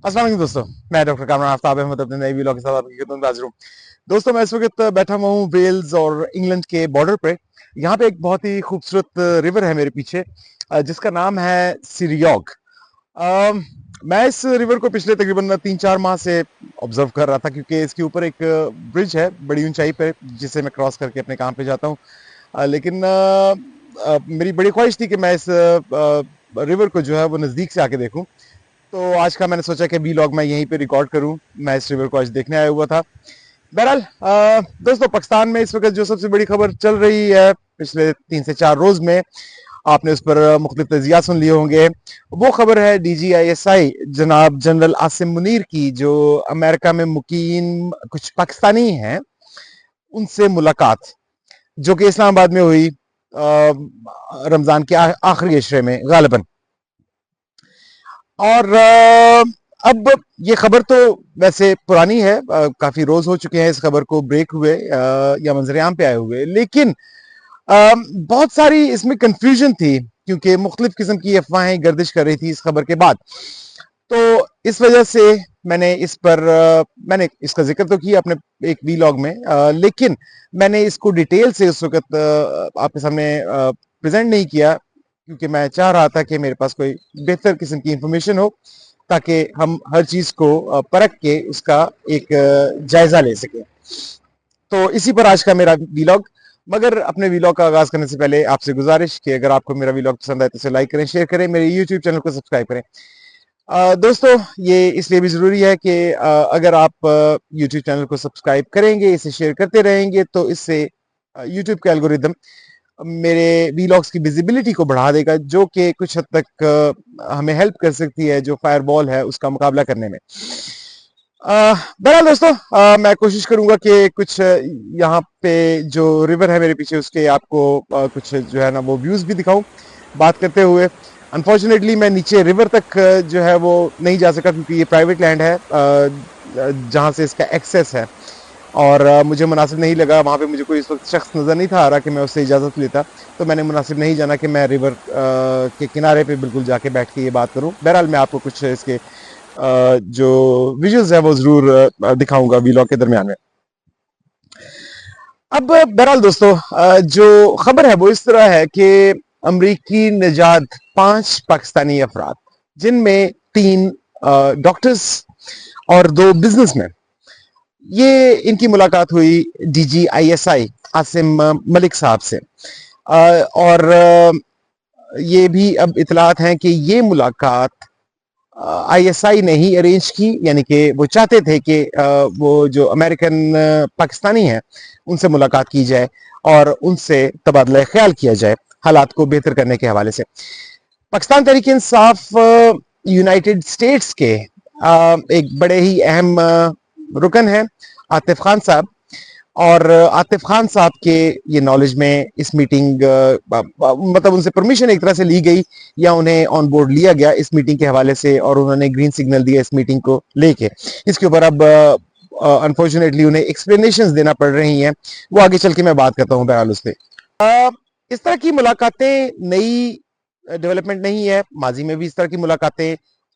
अस्सलाम वालेकुम दोस्तों। मैं डॉक्टर कामरान आफ्ताब अहमद अपने नए व्लॉग के साथ आपकी खिदमत में हाजिर हूँ। दोस्तों, मैं इस वक्त बैठा हुआ हूँ वेल्स और इंग्लैंड के बॉर्डर पे। यहाँ पे एक बहुत ही खूबसूरत रिवर है मेरे पीछे, जिसका नाम है सिरियॉग। अम, मैं इस रिवर को पिछले तकरीबन 3-4 माह से ऑब्जर्व कर रहा था, क्योंकि इसके ऊपर एक ब्रिज है बड़ी ऊंचाई पे, जिसे मैं क्रॉस करके अपने काम पे जाता हूँ। लेकिन मेरी बड़ी ख्वाहिश थी कि मैं इस रिवर को जो है वो नज़दीक से आके देखूं। तो आज का मैंने सोचा कि वीलॉग मैं यहीं पे रिकॉर्ड करूं। मैं इस रिवर को आज देखने आया हुआ था। बहरहाल दोस्तों, पाकिस्तान में इस वक्त जो सबसे बड़ी खबर चल रही है पिछले 3 से 4 रोज में, आपने उस पर मुख्तलिफ तजिया सुन लिए होंगे। वो खबर है DGISI जनाब जनरल आसिम मुनीर की, जो अमेरिका में मुकीम कुछ पाकिस्तानी हैं उनसे मुलाकात, जो कि इस्लामाबाद में हुई रमजान के आखिरी अशरे में गालिबन। और अब ये खबर तो वैसे पुरानी है, काफी रोज हो चुके हैं इस खबर को ब्रेक हुए या मंजरेआम पे आए हुए, लेकिन बहुत सारी इसमें कंफ्यूजन थी, क्योंकि मुख्तलिफ किस्म की अफवाहें गर्दिश कर रही थी इस खबर के बाद। तो इस वजह से मैंने इसका जिक्र तो किया अपने एक वीलॉग में, लेकिन मैंने इसको डिटेल से उस वक्त आपके सामने प्रेजेंट नहीं किया, क्योंकि मैं चाह रहा था कि मेरे पास कोई बेहतर किस्म की इंफॉर्मेशन हो, ताकि हम हर चीज को परख के उसका एक जायजा ले सकें। तो इसी पर आज का मेरा वीलॉग। मगर अपने वीलॉग का आगाज करने से पहले आपसे गुजारिश कि अगर आपको मेरा वीलॉग पसंद आए तो इसे लाइक करें, शेयर करें, मेरे यूट्यूब चैनल को सब्सक्राइब करें। दोस्तों, ये इसलिए भी ज़रूरी है कि अगर आप यूट्यूब चैनल को सब्सक्राइब करेंगे, इसे शेयर करते रहेंगे, तो इससे यूट्यूब का एल्गोरिदम मेरे वीलॉग्स की विजिबिलिटी को बढ़ा देगा, जो कि कुछ हद तक हमें हेल्प कर सकती है जो फायरवॉल है उसका मुकाबला करने में। बहरहाल दोस्तों, मैं कोशिश करूंगा कि कुछ यहाँ पे जो रिवर है मेरे पीछे उसके आपको कुछ जो है ना वो व्यूज भी दिखाऊं बात करते हुए। अनफॉर्चुनेटली मैं नीचे रिवर तक जो है वो नहीं जा सका, क्योंकि ये प्राइवेट लैंड है जहाँ से इसका एक्सेस है, और मुझे मुनासिब नहीं लगा। वहाँ पे मुझे कोई इस वक्त शख्स नज़र नहीं था आ रहा कि मैं उससे इजाज़त लेता, तो मैंने मुनासिब नहीं जाना कि मैं रिवर के किनारे पे बिल्कुल जाके बैठ के ये बात करूँ। बहरहाल मैं आपको कुछ इसके जो विजुअल्स है वो जरूर दिखाऊंगा वीलॉग के दरमियान में। अब बहरहाल दोस्तों, जो खबर है वो इस तरह है कि अमरीकी निजात 5 पाकिस्तानी अफराद, जिनमें 3 डॉक्टर्स और 2 बिजनेसमैन, ये इनकी मुलाकात हुई DGISI आसिम मलिक साहब से। और ये भी अब इतलात हैं कि ये मुलाकात ISI ने ही अरेंज की, यानी कि वो चाहते थे कि वो जो अमेरिकन पाकिस्तानी हैं उनसे मुलाकात की जाए और उनसे तबादला ख्याल किया जाए हालात को बेहतर करने के हवाले से। पाकिस्तान तहरीक इंसाफ यूनाइटेड स्टेट्स के एक बड़े ही अहम रुकन हैं आतिफ खान साहब, और आतिफ खान साहब के ये नॉलेज में इस मीटिंग मतलब उनसे परमिशन एक तरह से ली गई, या उन्हें ऑन बोर्ड लिया गया इस मीटिंग के हवाले से, और उन्होंने ग्रीन सिग्नल दिया इस मीटिंग को लेके। इसके ऊपर अब अनफॉर्चुनेटली उन्हें एक्सप्लेनेशंस देना पड़ रही हैं, वो आगे चल के मैं बात करता हूँ बहरहाल उस पर। इस तरह की मुलाकातें नई डेवलपमेंट नहीं है, माजी में भी इस तरह की मुलाकातें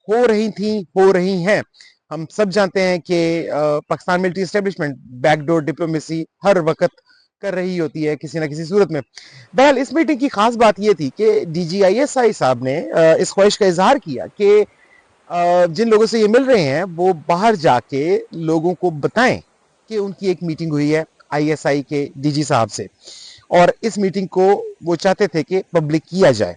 हो रही थी, हो रही हैं। हम सब जानते हैं कि Pakistan military establishment backdoor diplomacy हर वक्त कर रही होती है किसी ना किसी सूरत में। बहरहाल इस मीटिंग की खास बात यह थी कि DGISI साहब ने इस ख्वाहिश का इजहार किया कि जिन लोगों से ये मिल रहे हैं वो बाहर जाके लोगों को बताएं कि उनकी एक मीटिंग हुई है ISI के DG साहब से, और इस मीटिंग को वो चाहते थे कि पब्लिक किया जाए,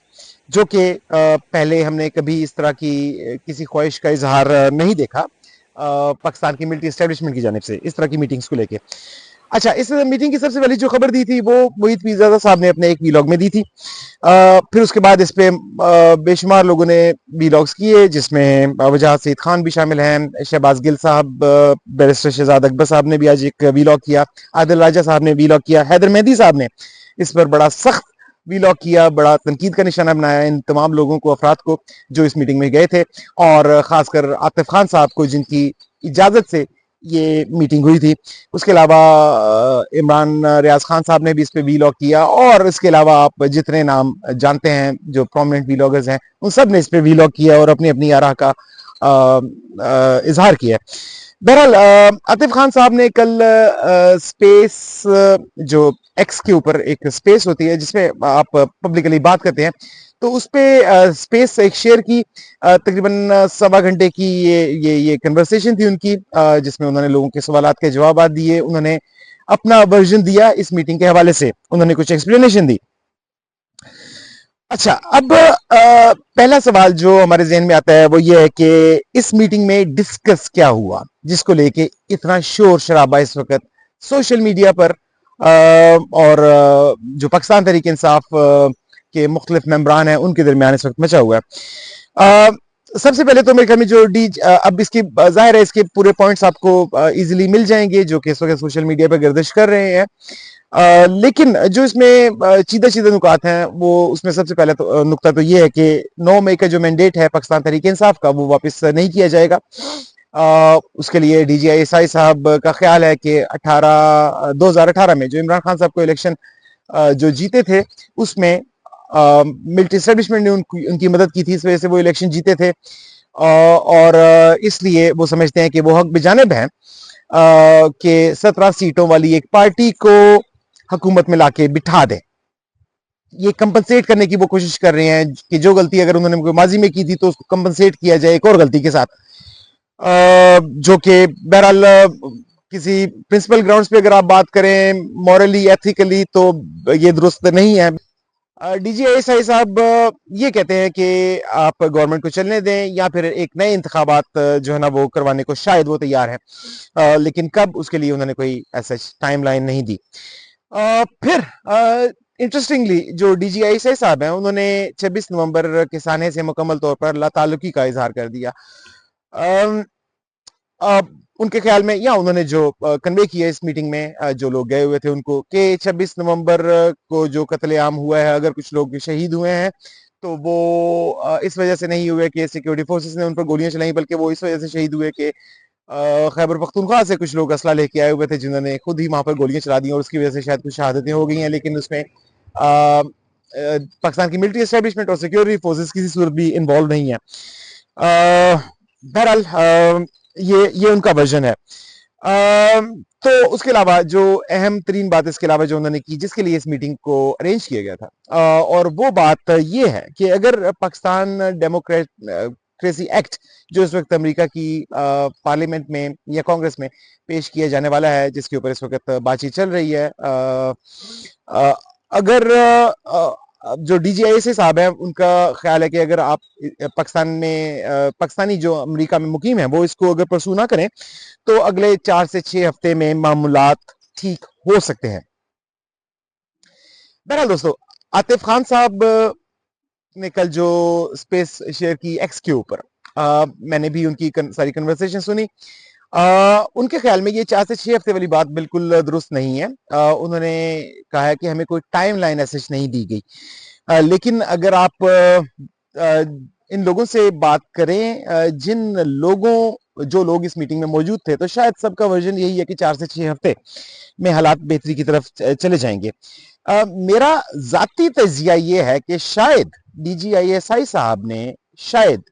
जो कि पहले हमने कभी इस तरह की किसी ख्वाहिश का इजहार नहीं देखा पाकिस्तान की मिलिट्री एस्टेब्लिशमेंट की जानिब से इस तरह की मीटिंग्स को लेके। अच्छा, इस मीटिंग की सबसे पहली जो खबर दी थी वो मोहित पीरजादा साहब ने अपने एक वीलॉग में दी थी। फिर उसके बाद इस पे बेशुमार लोगों ने वीलॉग्स किए, जिसमें वजाहत सईद खान भी शामिल हैं, शहबाज गिल साहब, बैरिस्टर शहजाद अकबर साहब ने भी आज एक वीलॉग किया, आदिल राजा साहब ने वीलॉग किया, हैदर मेहदी साहब ने इस पर बड़ा सख्त वीलॉग किया, बड़ा तनकीद का निशाना बनाया इन तमाम लोगों को, अफराद को जो इस मीटिंग में गए थे, और खासकर आतिफ खान साहब को जिनकी इजाजत से ये मीटिंग हुई थी। उसके अलावा इमरान रियाज खान साहब ने भी इस पे वीलॉग किया, और इसके अलावा आप जितने नाम जानते हैं जो प्रोमिनेंट वीलॉगर्स हैं उन सब ने इस पे वीलॉग किया और अपनी अपनी आरा का इजहार किया है। बहरहाल आतिफ खान साहब ने कल स्पेस जो एक्स के ऊपर एक स्पेस होती है जिसमें आप पब्लिकली बात करते हैं, तो उस पे स्पेस एक शेयर की तकरीबन सवा घंटे की ये कन्वर्सेशन थी उनकी, जिसमें उन्होंने लोगों के सवालात के जवाब दिए, उन्होंने अपना वर्जन दिया इस मीटिंग के हवाले से, उन्होंने कुछ एक्सप्लेनेशन दी। अच्छा, अब पहला सवाल जो हमारे जहन में आता है वो ये है कि इस मीटिंग में डिस्कस क्या हुआ जिसको लेके इतना शोर शराबा इस वक्त सोशल मीडिया पर और जो पाकिस्तान तहरीक इंसाफ के मुख्तलिफ मेंबरान हैं उनके दरमियान इस वक्त मचा हुआ है। सबसे पहले तो मेरे ख्याल में जो अब इसकी जाहिर है इसके पूरे पॉइंट्स आपको इजीली मिल जाएंगे जो कि इस वक्त सोशल मीडिया पर गर्दिश कर रहे हैं। लेकिन जो इसमें चीदा चीदा नुकात हैं वो उसमें सबसे पहले तो नुकता तो ये है कि 9 मई का जो मैंडेट है पाकिस्तान तहरीक इंसाफ का वो वापस नहीं किया जाएगा। उसके लिए DGISI साहब का ख्याल है कि 2018 में जो इमरान खान साहब को इलेक्शन जो जीते थे उसमें मिलिट्री एस्टेब्लिशमेंट ने उनकी मदद की थी, इस वजह से वो इलेक्शन जीते थे और इसलिए वो समझते हैं कि वो हक बेजानिब हैं कि 17 सीटों वाली एक पार्टी को हुकूमत में लाके बिठा दें। ये कंपनसेट करने की वो कोशिश कर रहे हैं कि जो गलती अगर उन्होंने माजी में की थी तो उसको कंपनसेट किया जाए एक और गलती के साथ, जो कि बहरहाल किसी प्रिंसिपल ग्राउंड्स पे अगर आप बात करें मॉरली एथिकली तो ये दुरुस्त नहीं है। DGISI साहब ये कहते हैं कि आप गवर्नमेंट को चलने दें या फिर एक नए इंतखाबात जो है ना वो करवाने को शायद वो तैयार है, लेकिन कब उसके लिए उन्होंने कोई ऐसा टाइमलाइन नहीं दी। फिर इंटरेस्टिंगली जो DGISI साहब हैं उन्होंने 26 नवंबर के साने से मुकम्मल तौर पर लाताल्लुकी का इजहार कर दिया। उनके ख्याल में या उन्होंने जो कन्वे किया इस मीटिंग में जो लोग गए हुए थे उनको कि 26 नवंबर को जो कत्लेआम हुआ है, अगर कुछ लोग शहीद हुए हैं तो वो इस वजह से नहीं हुए कि सिक्योरिटी फोर्सेस ने उन पर गोलियां चलाई, बल्कि वो इस वजह से शहीद हुए कि खैबर पख्तूनख्वा से कुछ लोग असला लेके आए हुए थे जिन्होंने खुद ही वहां पर गोलियां चला दी और उसकी वजह से शायद कुछ शहादतें हो गई हैं, लेकिन उसमें पाकिस्तान की मिलिट्री एस्टेब्लिशमेंट और सिक्योरिटी फोर्सेस किसी सूरत भी इन्वॉल्व नहीं है। बहरहाल ये उनका वर्जन है। तो उसके अलावा जो अहम तरीन बात इसके अलावा जो उन्होंने की जिसके लिए इस मीटिंग को अरेंज किया गया था, और वो बात ये है कि अगर पाकिस्तान डेमोक्रेसी एक्ट जो इस वक्त अमेरिका की पार्लियामेंट में या कांग्रेस में पेश किया जाने वाला है जिसके ऊपर इस वक्त बातचीत चल रही है, अगर जो DGISI साहब है उनका ख्याल है कि अगर आप पाकिस्तान में पाकिस्तानी जो अमेरिका में मुकीम है वो इसको अगर परसू ना करें तो अगले 4 से 6 हफ्ते में मामूलात ठीक हो सकते हैं। बहरहाल दोस्तों, आतिफ खान साहब ने कल जो स्पेस शेयर की एक्स के ऊपर, मैंने भी उनकी सारी कन्वर्सेशन सुनी। उनके ख्याल में ये 4 से 6 हफ्ते वाली बात बिल्कुल दुरुस्त नहीं है। उन्होंने कहा है कि हमें कोई टाइम लाइन ऐसे नहीं दी गई, लेकिन अगर आप इन लोगों से बात करें जिन लोगों जो लोग इस मीटिंग में मौजूद थे तो शायद सबका वर्जन यही है कि 4 से 6 हफ्ते में हालात बेहतरी की तरफ चले जाएंगे। मेरा जाती तजिया ये है कि शायद DGISI साहब ने शायद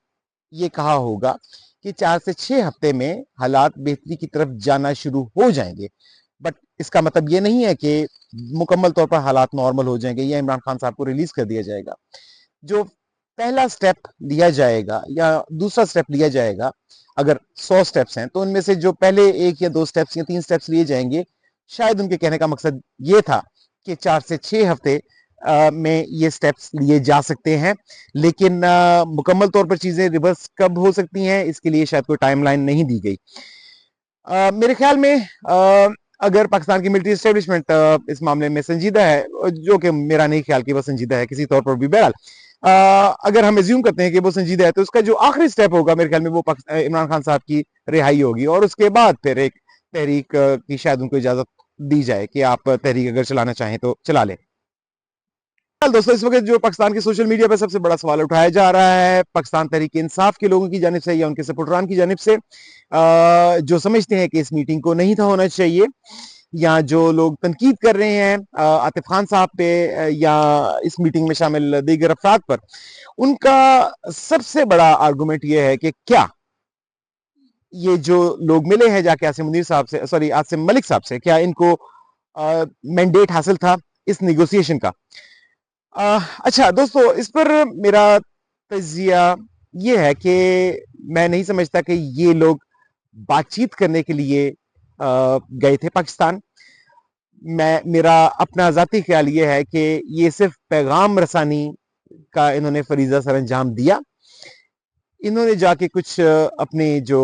ये कहा होगा कि 4 से 6 हफ्ते में हालात बेहतरी की तरफ जाना शुरू हो जाएंगे, बट इसका मतलब ये नहीं है कि मुकम्मल तौर पर हालात नॉर्मल हो जाएंगे या इमरान खान साहब को रिलीज कर दिया जाएगा। जो पहला स्टेप लिया जाएगा या दूसरा स्टेप लिया जाएगा, अगर 100 स्टेप्स हैं तो उनमें से जो पहले 1 या 2 स्टेप्स या 3 स्टेप्स लिए जाएंगे, शायद उनके कहने का मकसद ये था कि 4 से 6 हफ्ते में ये स्टेप्स लिए जा सकते हैं, लेकिन मुकम्मल तौर पर चीजें रिवर्स कब हो सकती हैं इसके लिए शायद कोई टाइमलाइन नहीं दी गई। मेरे ख्याल में अगर पाकिस्तान की मिलिट्री एस्टेब्लिशमेंट इस मामले में संजीदा है, जो कि मेरा नहीं ख्याल कि वो संजीदा है किसी तौर पर भी, बहरहाल अगर हम एज्यूम करते हैं कि वो संजीदा है तो उसका जो आखिरी स्टेप होगा मेरे ख्याल में वो इमरान खान साहब की रिहाई होगी और उसके बाद फिर एक तहरीक की शायद उनको इजाजत दी जाए कि आप तहरीक अगर चलाना चाहें तो चला लें। दोस्तों, इस वक्त जो पाकिस्तान के सोशल मीडिया पर सबसे बड़ा सवाल उठाया जा रहा है पाकिस्तान तहरीक इंसाफ के लोगों की जानिब से या उनके सपोर्टरान की जानिब से, जो समझते हैं कि इस मीटिंग को नहीं था होना चाहिए, या जो लोग तनकीद कर रहे हैं आतिफ खान साहब पे या इस मीटिंग में शामिल दीगर अफराद पर, उनका सबसे बड़ा आर्गूमेंट यह है कि क्या ये जो लोग मिले हैं जाके आसिम मुनीर साहब से, सॉरी आसिम मलिक साहब से, क्या इनको मैंडेट हासिल था इस नेगोशिएशन का? अच्छा दोस्तों, इस पर मेरा तजिया ये है कि मैं नहीं समझता कि ये लोग बातचीत करने के लिए गए थे पाकिस्तान। मेरा अपना जाती ख्याल ये है कि ये सिर्फ पैगाम रसानी का इन्होंने फरीजा सर अंजाम दिया। इन्होंने जाके कुछ अपने जो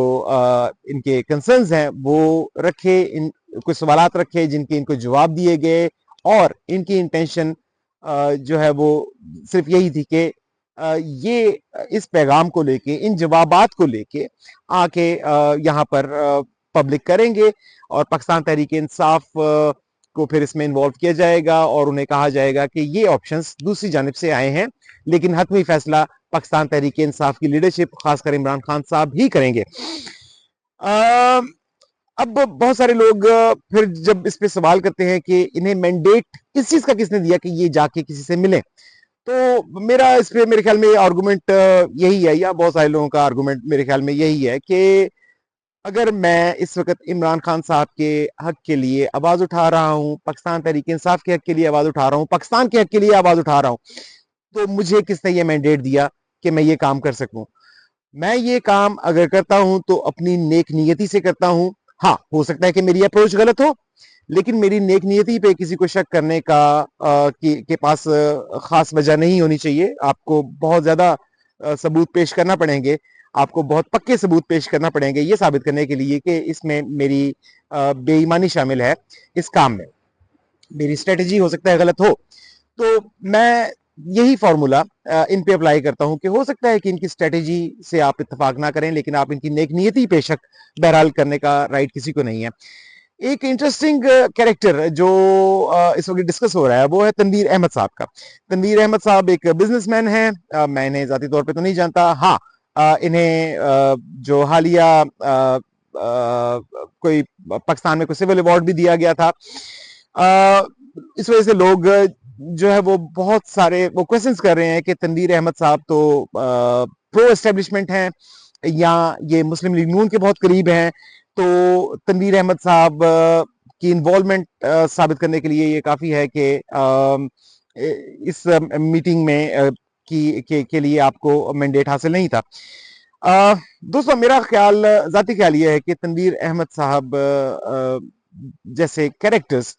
इनके कंसर्न्स हैं वो रखे, इन कुछ सवालात रखे जिनके इनको जवाब दिए गए, और इनकी इंटेंशन जो है वो सिर्फ यही थी कि ये इस पैगाम को लेके, इन जवाबात को लेके आके यहाँ पर पब्लिक करेंगे, और पाकिस्तान तहरीक इंसाफ को फिर इसमें इन्वॉल्व किया जाएगा, और उन्हें कहा जाएगा कि ये ऑप्शंस दूसरी जानिब से आए हैं, लेकिन हतमी फैसला पाकिस्तान तहरीक इंसाफ की लीडरशिप, खासकर इमरान खान साहब ही करेंगे। अब बहुत सारे लोग फिर जब इस पे सवाल करते हैं कि इन्हें मैंडेट किस चीज का किसने दिया कि ये जाके किसी से मिले, तो मेरा इस पे मेरे ख्याल में आर्गुमेंट यही है, या बहुत सारे लोगों का आर्गुमेंट मेरे ख्याल में यही है कि अगर मैं इस वक्त इमरान खान साहब के हक के लिए आवाज उठा रहा हूं, पाकिस्तान तहरीक इंसाफ के हक के लिए आवाज उठा रहा हूं, पाकिस्तान के हक के लिए आवाज उठा रहा हूं, तो मुझे किसने ये मैंडेट दिया कि मैं ये काम कर सकूं? मैं ये काम अगर करता हूं तो अपनी नेक नियति से करता हूं। हाँ, हो सकता है कि मेरी अप्रोच गलत हो, लेकिन मेरी नेक नियति पे किसी को शक करने का के पास खास वजह नहीं होनी चाहिए। आपको बहुत ज्यादा सबूत पेश करना पड़ेंगे, आपको बहुत पक्के सबूत पेश करना पड़ेंगे ये साबित करने के लिए कि इसमें मेरी बेईमानी शामिल है। इस काम में मेरी स्ट्रेटेजी हो सकता है गलत हो, तो मैं यही फॉर्मूला इन पे अप्लाई करता हूं कि हो सकता है कि इनकी स्ट्रेटेजी से आप इत्तेफाक ना करें, लेकिन आप इनकी नेक नियति पे शक बहरहाल करने का राइट किसी को नहीं है। एक इंटरेस्टिंग कैरेक्टर जो इस वक्त डिस्कस हो रहा है वो है तनवीर अहमद साहब का। तनवीर अहमद साहब एक बिजनेसमैन हैं। मैं इन्हें जाती तौर पे तो नहीं जानता। हाँ, इन्हें जो हालिया कोई पाकिस्तान में कोई सिविल अवार्ड भी दिया गया था। इस वजह से लोग जो है वो बहुत सारे वो क्वेश्चंस कर रहे हैं कि तनवीर अहमद साहब तो प्रो एस्टेब्लिशमेंट हैं, या ये मुस्लिम लीग नून के बहुत करीब हैं, तो तनवीर अहमद साहब की इन्वॉल्वमेंट साबित करने के लिए ये काफी है कि इस मीटिंग में के लिए आपको मैंडेट हासिल नहीं था। दोस्तों, मेरा ख्याल, जाती ख्याल ये है कि तनवीर अहमद साहब जैसे कैरेक्टर्स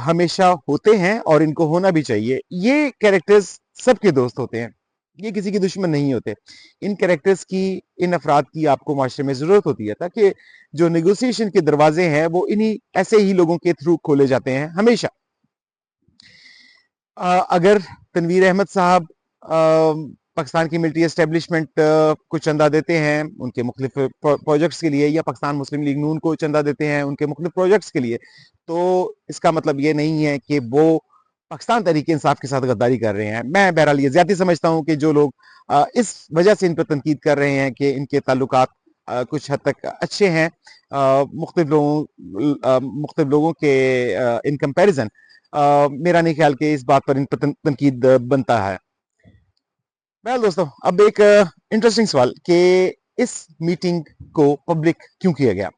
हमेशा होते हैं और इनको होना भी चाहिए। ये कैरेक्टर्स सबके दोस्त होते हैं, ये किसी के दुश्मन नहीं होते। इन कैरेक्टर्स की, इन अफराद की आपको माशरे में जरूरत होती है, ताकि जो नेगोशिएशन के दरवाजे हैं वो इन्हीं ऐसे ही लोगों के थ्रू खोले जाते हैं हमेशा। अगर तनवीर अहमद साहब पाकिस्तान की मिलिट्री एस्टेब्लिशमेंट को चंदा देते हैं उनके मुख्तलिफ प्रोजेक्ट्स के लिए, या पाकिस्तान मुस्लिम लीग नून को चंदा देते हैं उनके मुख्तलिफ प्रोजेक्ट्स के लिए, तो इसका मतलब ये नहीं है कि वो पाकिस्तान तहरीक इंसाफ के साथ गद्दारी कर रहे हैं। मैं बहरहाल ये ज्यादा समझता हूँ कि जो लोग इस वजह से इन पर तनकीद कर रहे हैं कि इनके ताल्लुकात कुछ हद तक अच्छे हैं मुख्तलिफ लोगों के इन कंपैरिजन, मेरा नहीं ख्याल कि इस बात पर इन पर तनकीद बनता है। वेल दोस्तों, अब एक इंटरेस्टिंग सवाल कि इस मीटिंग को पब्लिक क्यों किया गया?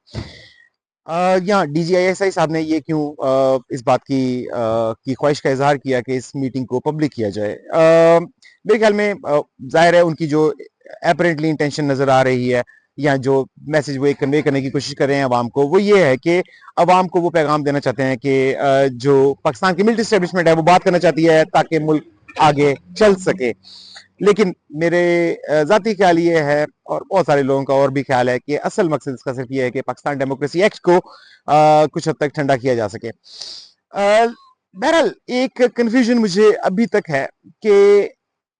यहाँ DGISI साहब ने ये क्यों इस बात की ख्वाहिश का इजहार किया कि इस मीटिंग को पब्लिक किया जाए? मेरे ख्याल में जाहिर है उनकी जो अपरेंटली इंटेंशन नजर आ रही है, या जो मैसेज वो एक कन्वे करने की कोशिश कर रहे हैं अवाम को, वो ये है कि अवाम को वो पैगाम देना चाहते हैं कि जो पाकिस्तान की मिलिट्री एस्टेब्लिशमेंट है वो बात करना चाहती है ताकि मुल्क आगे चल सके। लेकिन मेरे जाती ख्याल ये है, और बहुत सारे लोगों का और भी ख्याल है, कि असल मकसद इसका सिर्फ ये है कि पाकिस्तान डेमोक्रेसी एक्ट को कुछ हद तक ठंडा किया जा सके। बहरहाल एक कंफ्यूजन मुझे अभी तक है कि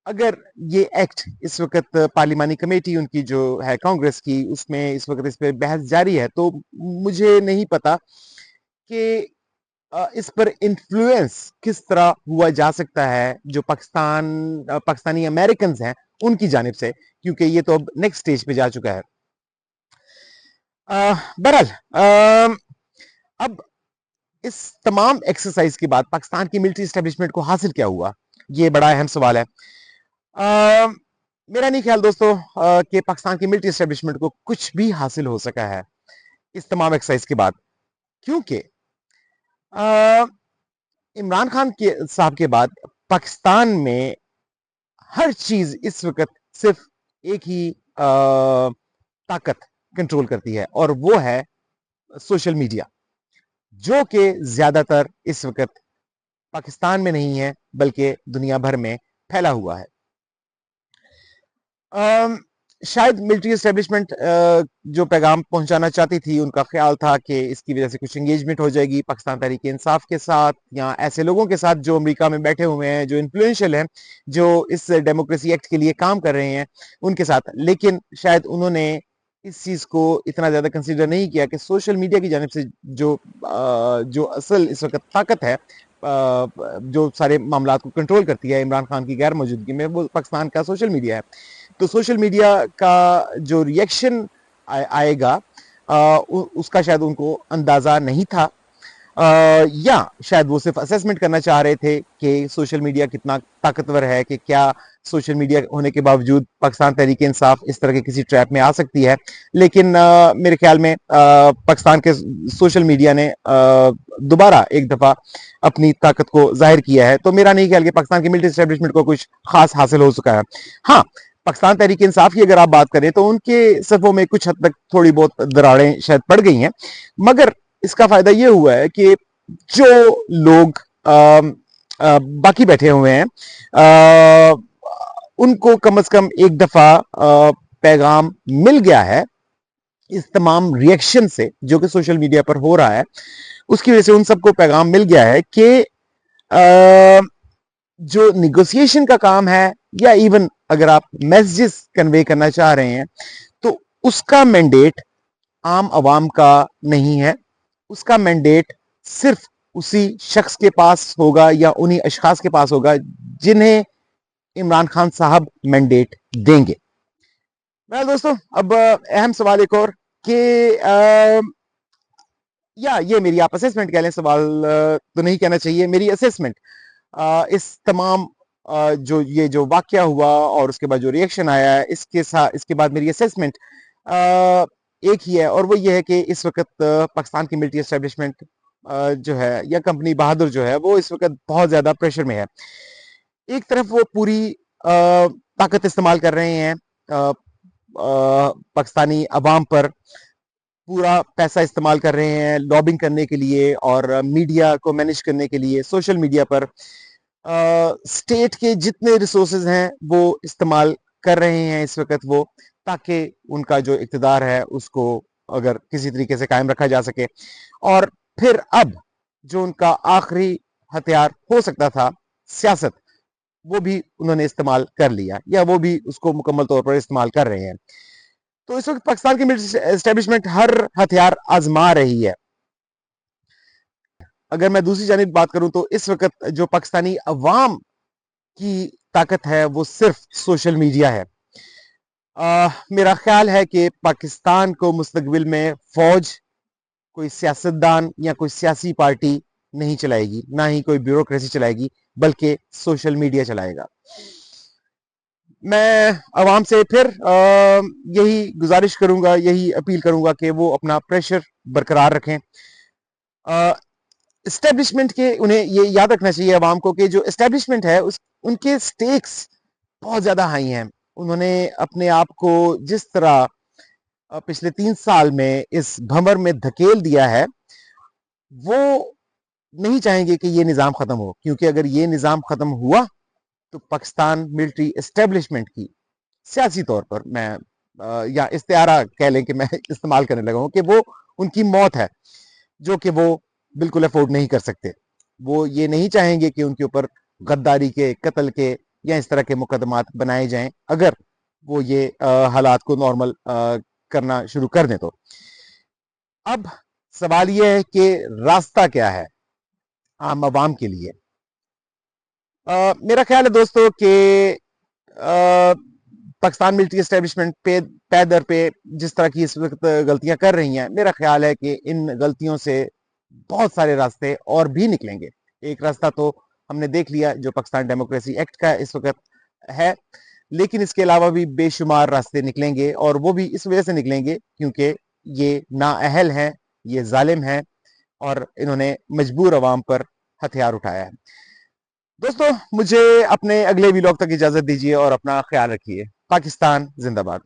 अगर ये एक्ट इस वक्त पार्लिमानी कमेटी उनकी जो है कांग्रेस की, उसमें इस वक्त इस पर बहस जारी है, तो मुझे नहीं पता कि इस पर इन्फ्लुएंस किस तरह हुआ जा सकता है जो पाकिस्तानी अमेरिकन हैं उनकी जानिब से, क्योंकि ये तो अब नेक्स्ट स्टेज पे जा चुका है। बहरहाल अब इस तमाम एक्सरसाइज के बाद पाकिस्तान की मिलिट्री एस्टेब्लिशमेंट को हासिल क्या हुआ, ये बड़ा अहम सवाल है। मेरा नहीं ख्याल दोस्तों कि पाकिस्तान की मिलिट्री एस्टेब्लिशमेंट को कुछ भी हासिल हो सका है इस तमाम एक्सरसाइज के बाद, क्योंकि अ, इमरान खान के साहब के बाद पाकिस्तान में हर चीज इस वक्त सिर्फ एक ही ताकत कंट्रोल करती है, और वो है सोशल मीडिया, जो कि ज्यादातर इस वक्त पाकिस्तान में नहीं है बल्कि दुनिया भर में फैला हुआ है। अम, शायद मिलिट्री एस्टेब्लिशमेंट जो पैगाम पहुंचाना चाहती थी, उनका ख्याल था कि इसकी वजह से कुछ एंगेजमेंट हो जाएगी पाकिस्तान तहरीक इंसाफ के साथ या ऐसे लोगों के साथ जो अमेरिका में बैठे हुए हैं, जो इन्फ्लुएंशियल हैं, जो इस डेमोक्रेसी एक्ट के लिए काम कर रहे हैं, उनके साथ। लेकिन शायद उन्होंने इस चीज को इतना ज्यादा कंसीडर नहीं किया कि सोशल मीडिया की जानिब से जो असल इस वक्त ताकत है, जो सारे मामला को कंट्रोल करती है इमरान खान की गैर मौजूदगी में, वो पाकिस्तान का सोशल मीडिया है। तो सोशल मीडिया का जो रिएक्शन आएगा, उसका शायद उनको अंदाजा नहीं था, या शायद वो सिर्फ असेसमेंट करना चाह रहे थे कि सोशल मीडिया कितना ताकतवर है, कि क्या सोशल मीडिया होने के बावजूद पाकिस्तान तहरीक इंसाफ इस तरह के किसी ट्रैप में आ सकती है। लेकिन मेरे ख्याल में पाकिस्तान के सोशल मीडिया ने दोबारा एक दफा अपनी ताकत को जाहिर किया है। तो मेरा नहीं ख्याल कि पाकिस्तान की मिलिट्री एस्टेब्लिशमेंट को कुछ खास हासिल हो चुका है। हाँ, पाकिस्तान तहरीक इंसाफ की अगर आप बात करें तो उनके सफों में कुछ हद तक थोड़ी बहुत दरारें शायद पड़ गई हैं, मगर इसका फायदा ये हुआ है कि जो लोग बाकी बैठे हुए हैं, उनको कम से कम एक दफा पैगाम मिल गया है इस तमाम रिएक्शन से जो कि सोशल मीडिया पर हो रहा है। उसकी वजह से उन सबको पैगाम मिल गया है कि जो निगोसिएशन का काम है, या इवन अगर आप मैसेजेस कन्वे करना चाह रहे हैं, तो उसका मैंडेट आम आवाम का नहीं है। उसका मैंडेट सिर्फ उसी शख्स के पास होगा या उन्हीं अशखास के पास होगा जिन्हें इमरान खान साहब मैंडेट देंगे। वेल दोस्तों, अब अहम सवाल एक और कि या ये मेरी आप असेसमेंट कह लें, सवाल तो नहीं कहना चाहिए, मेरी असेसमेंट इस तमाम जो ये जो वाकया हुआ और उसके बाद जो रिएक्शन आया है, इसके साथ इसके बाद मेरी असेसमेंट एक ही है, और वो ये है कि इस वक्त पाकिस्तान की मिलिट्री एस्टेब्लिशमेंट जो है, या कंपनी बहादुर जो है, वो इस वक्त बहुत ज्यादा प्रेशर में है। एक तरफ वो पूरी ताकत इस्तेमाल कर रहे हैं पाकिस्तानी अवाम पर, पूरा पैसा इस्तेमाल कर रहे हैं लॉबिंग करने के लिए और मीडिया को मैनेज करने के लिए। सोशल मीडिया पर स्टेट के जितने रिसोर्सेज हैं वो इस्तेमाल कर रहे हैं इस वक्त वो, ताकि उनका जो इक़्तिदार है उसको अगर किसी तरीके से कायम रखा जा सके। और फिर अब जो उनका आखिरी हथियार हो सकता था, सियासत, वो भी उन्होंने इस्तेमाल कर लिया, या वो भी उसको मुकम्मल तौर पर इस्तेमाल कर रहे हैं। तो इस वक्त पाकिस्तान की मिलिट्री एस्टेब्लिशमेंट हर हथियार आजमा रही है। अगर मैं दूसरी जानिब बात करूं तो इस वक्त जो पाकिस्तानी अवाम की ताकत है वो सिर्फ सोशल मीडिया है। मेरा ख्याल है कि पाकिस्तान को मुस्तकबिल में फौज, कोई सियासतदान या कोई सियासी पार्टी नहीं चलाएगी, ना ही कोई ब्यूरोक्रेसी चलाएगी, बल्कि सोशल मीडिया चलाएगा। मैं अवाम से फिर यही गुजारिश करूंगा, यही अपील करूंगा कि वो अपना प्रेशर बरकरार रखें। एस्टेब्लिशमेंट के, उन्हें ये याद रखना चाहिए अवाम को कि जो एस्टेब्लिशमेंट है उनके स्टेक्स बहुत ज्यादा हाई हैं। उन्होंने अपने आप को जिस तरह पिछले 3 साल में इस भंवर में धकेल दिया है, वो नहीं चाहेंगे कि ये निज़ाम खत्म हो, क्योंकि अगर ये निज़ाम खत्म हुआ तो पाकिस्तान मिलिट्री एस्टेब्लिशमेंट की सियासी तौर पर, मैं या इस्तेआरा कह लें कि मैं इस्तेमाल करने लगा हूं, कि वो उनकी मौत है, जो कि वो बिल्कुल अफोर्ड नहीं कर सकते। वो ये नहीं चाहेंगे कि उनके ऊपर गद्दारी के, कत्ल के या इस तरह के मुकदमात बनाए जाएं, अगर वो ये हालात को नॉर्मल करना शुरू कर दें। तो अब सवाल ये है कि रास्ता क्या है आम आवाम के लिए। मेरा ख्याल है दोस्तों कि पाकिस्तान मिलिट्री एस्टेब्लिशमेंट पे दर पे जिस तरह की इस वक्त गलतियां कर रही हैं, मेरा ख्याल है कि इन गलतियों से बहुत सारे रास्ते और भी निकलेंगे। एक रास्ता तो हमने देख लिया जो पाकिस्तान डेमोक्रेसी एक्ट का इस वक्त है, लेकिन इसके अलावा भी बेशुमार रास्ते निकलेंगे, और वो भी इस वजह से निकलेंगे क्योंकि ये नाअहल हैं, ये जालिम हैं, और इन्होंने मजबूर अवाम पर हथियार उठाया है। दोस्तों, मुझे अपने अगले व्लॉग तक इजाजत दीजिए और अपना ख्याल रखिए। पाकिस्तान जिंदाबाद।